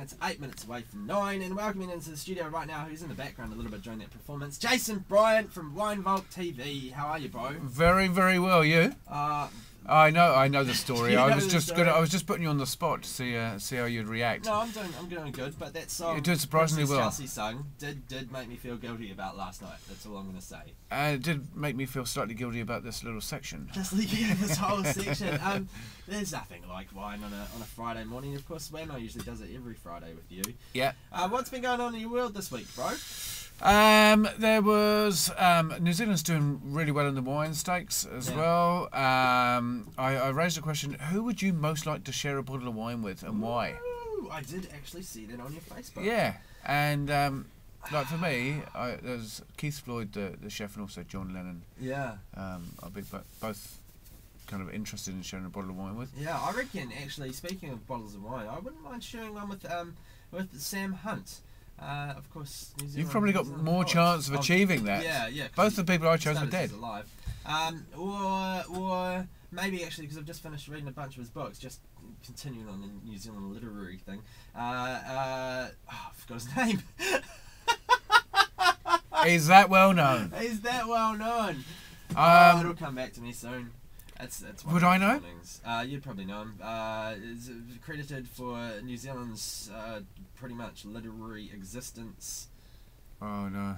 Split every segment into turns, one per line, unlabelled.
It's 8 minutes away from 9, and welcoming into the studio right now, who's in the background a little bit during that performance, Jason Bryant from Wine Vault TV. How are you, bro?
Very, very well. You? I know the story. I was just putting you on the spot to see how you'd react.
No, I'm doing good, but that song,
you're doing surprisingly well.
Chelsea sung did make me feel guilty about last night. That's all I'm going to say.
And it did make me feel slightly guilty about this little section.
This whole section. There's nothing like wine on a Friday morning. Of course, Waymo usually does it every Friday with you.
Yeah.
What's been going on in your world this week, bro?
There was New Zealand's doing really well in the wine stakes as well. I raised a question: who would you most like to share a bottle of wine with, and why?
Ooh, I did actually see that on your Facebook.
Yeah, and like for me, there's Keith Floyd, the chef, and also John Lennon.
Yeah.
I'll be both kind of interested in sharing a bottle of wine with.
Yeah, I reckon actually. Speaking of bottles of wine, I wouldn't mind sharing one with Sam Hunt. Of course, New Zealand,
you've probably got more chance of achieving that.
Yeah.
Both the people I chose are dead.
Alive. Or maybe actually, because I've just finished reading a bunch of his books, just continuing on the New Zealand literary thing. I forgot his name.
He's that well known.
He's that well known. It'll come back to me soon. That's
would I know?
You'd probably know him. Is credited for New Zealand's pretty much literary existence.
Oh no.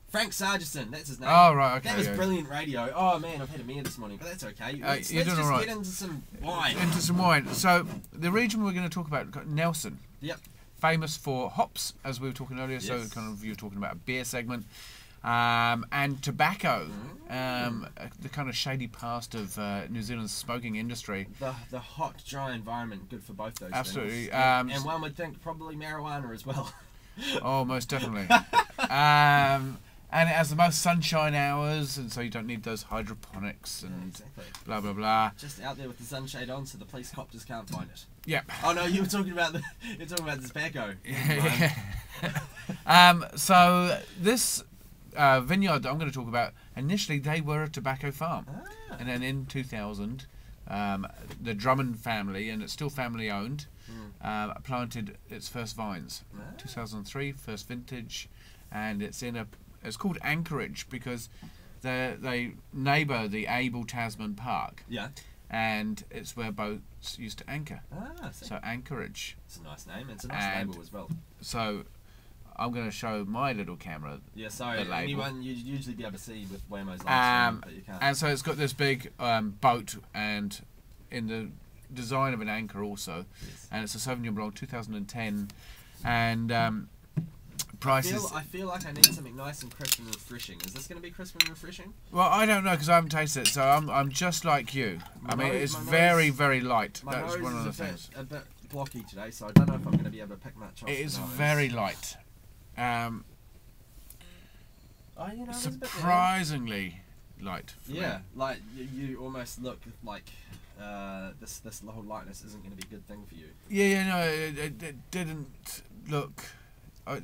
Frank Sargison, that's his name.
Oh right, okay.
That was brilliant radio. Oh man, I've had a meal this morning, but that's okay. Let's just
right.
get into some wine.
So the region we're going to talk about, Nelson.
Yep.
Famous for hops, as we were talking earlier. Yes. So kind of you were talking about a beer segment. And tobacco, the kind of shady past of New Zealand's smoking industry.
The hot, dry environment, good for both those
Absolutely.
things. And one would think probably marijuana as well.
Oh, most definitely. And it has the most sunshine hours, and so you don't need those hydroponics and blah blah blah. Just
out there with the sunshade on, so the police copters can't find it.
Yeah.
Oh no, you were talking about the tobacco.
So this vineyard that I'm going to talk about, initially they were a tobacco farm, and then in 2000 the Drummond family, and it's still family owned, planted its first vines. 2003 first vintage, and it's called Anchorage because they neighbour the Abel Tasman Park, and it's where boats used to anchor. So Anchorage,
it's a nice name. It's a nice label as well.
So I'm going to show my little camera.
Yeah, sorry. Anyone you'd usually be able to see with Waymo's live but you can't.
And so it's got this big boat, and in the design of an anchor also. Yes. And it's a Sauvignon Blanc 2010, and prices.
I feel like I need something nice and crisp and refreshing. Is this going to be crisp and refreshing?
Well, I don't know because I haven't tasted it, so I'm just like you. It's very, very light. That's one of the things.
A bit blocky today, so I don't know if I'm going to be able to pick much off.
It is very light. Surprisingly light.
Yeah, like you almost look like this whole lightness isn't going to be a good thing for you.
No, it didn't look.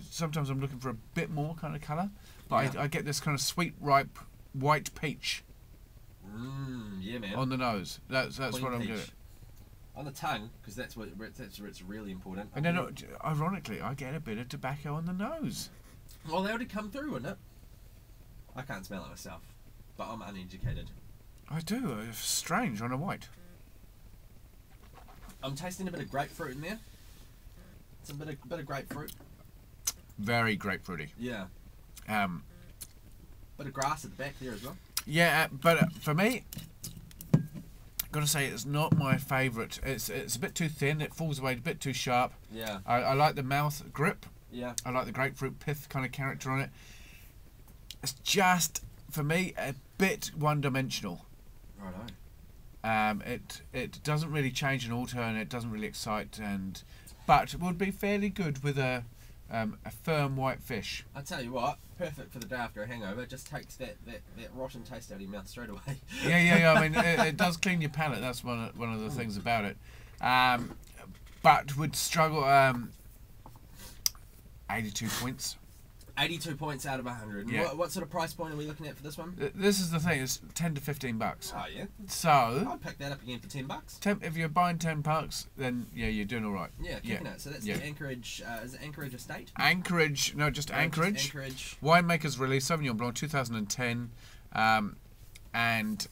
Sometimes I'm looking for a bit more kind of colour, but I get this kind of sweet, ripe, white peach.
Yeah, man.
On the nose, that's what I'm getting.
On the tongue, because that's where it's really important.
And then, ironically, I get a bit of tobacco on the nose.
Well, they already come through, wouldn't it? I can't smell it myself, but I'm uneducated.
I do. It's strange on a white.
I'm tasting a bit of grapefruit in there. It's a bit of grapefruit.
Very grapefruity.
Yeah. Bit of grass at the back there as well.
Yeah, but for me, got to say it's not my favourite. It's a bit too thin. It falls away a bit too sharp.
Yeah.
I like the mouth grip.
Yeah. I
like the grapefruit pith kind of character on it. It's just for me a bit one-dimensional.
Righto.
It doesn't really change an alter, and it doesn't really excite, but it would be fairly good with a firm white fish.
I tell you what, perfect for the day after a hangover. It just takes that rotten taste out of your mouth straight away.
Yeah. I mean, it does clean your palate. That's one of the things about it. But would struggle. 82 points.
82 points out of 100.
Yeah.
What sort of price point are we looking at for this one?
This is the thing. It's $10 to $15.
Oh yeah.
So
I'd pick that up again for $10.
If you're buying $10, then yeah, you're doing all right.
Yeah, kicking it. So that's the Anchorage. Is it Anchorage Estate?
Anchorage, no, just Anchorage. Winemakers release Sauvignon Blanc 2010, and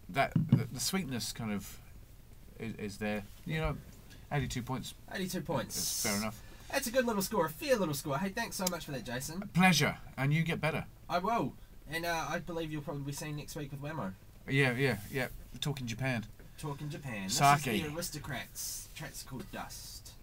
that the sweetness kind of is there. 82 points.
82 points.
It's fair enough.
That's a good little score, a fair little score. Hey, thanks so much for that, Jason.
Pleasure, and you get better.
I will, and I believe you'll probably be seen next week with Whammo.
Yeah. Talking Japan.
Talking Japan.
Sake.
This is the Aristocrats. Track's called Dust.